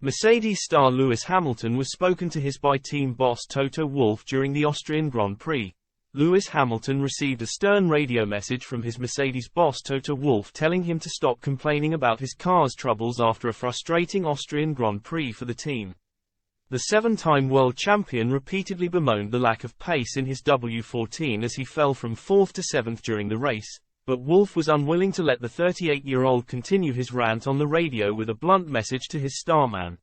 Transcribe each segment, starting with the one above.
Mercedes star Lewis Hamilton was spoken to by team boss Toto Wolff during the Austrian Grand Prix. Lewis Hamilton received a stern radio message from his Mercedes boss Toto Wolff telling him to stop complaining about his car's troubles after a frustrating Austrian Grand Prix for the team. The seven-time world champion repeatedly bemoaned the lack of pace in his W14 as he fell from 4th to 7th during the race, but Wolff was unwilling to let the 38-year-old continue his rant on the radio with a blunt message to his starman.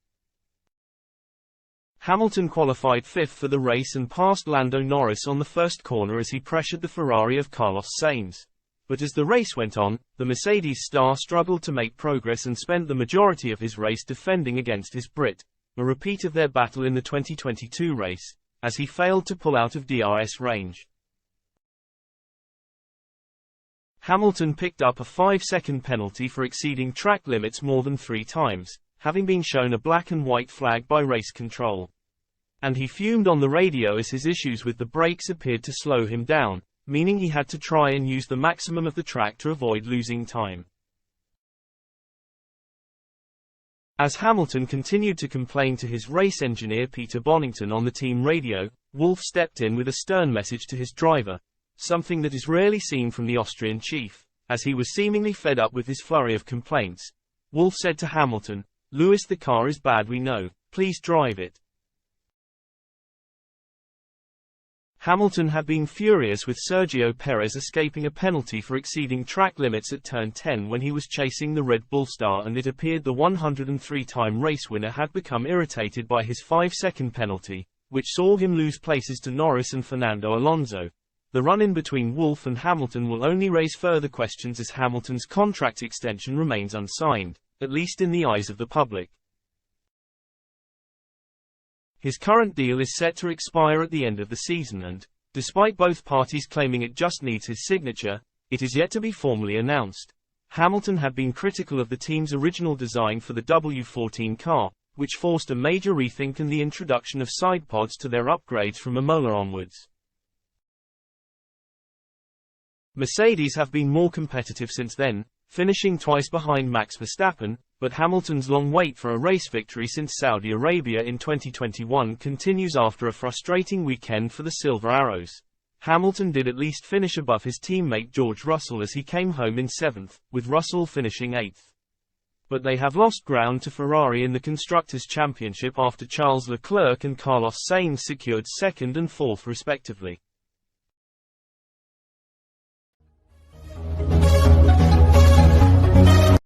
Hamilton qualified 5th for the race and passed Lando Norris on the first corner as he pressured the Ferrari of Carlos Sainz. But as the race went on, the Mercedes star struggled to make progress and spent the majority of his race defending against his Brit, a repeat of their battle in the 2022 race, as he failed to pull out of DRS range. Hamilton picked up a 5-second penalty for exceeding track limits more than 3 times, having been shown a black and white flag by race control. And he fumed on the radio as his issues with the brakes appeared to slow him down, meaning he had to try and use the maximum of the track to avoid losing time. As Hamilton continued to complain to his race engineer Peter Bonington on the team radio, Wolff stepped in with a stern message to his driver, something that is rarely seen from the Austrian chief. As he was seemingly fed up with his flurry of complaints, Wolff said to Hamilton, "Lewis, the car is bad, we know, please drive it." Hamilton had been furious with Sergio Perez escaping a penalty for exceeding track limits at turn 10 when he was chasing the Red Bull star, and it appeared the 103-time race winner had become irritated by his 5-second penalty, which saw him lose places to Norris and Fernando Alonso. The run-in between Wolff and Hamilton will only raise further questions as Hamilton's contract extension remains unsigned, at least in the eyes of the public. His current deal is set to expire at the end of the season and, despite both parties claiming it just needs his signature, it is yet to be formally announced. Hamilton had been critical of the team's original design for the W14 car, which forced a major rethink and the introduction of side pods to their upgrades from Imola onwards. Mercedes have been more competitive since then, finishing twice behind Max Verstappen, but Hamilton's long wait for a race victory since Saudi Arabia in 2021 continues after a frustrating weekend for the Silver Arrows. Hamilton did at least finish above his teammate George Russell as he came home in 7th, with Russell finishing 8th. But they have lost ground to Ferrari in the Constructors' Championship after Charles Leclerc and Carlos Sainz secured 2nd and 4th respectively.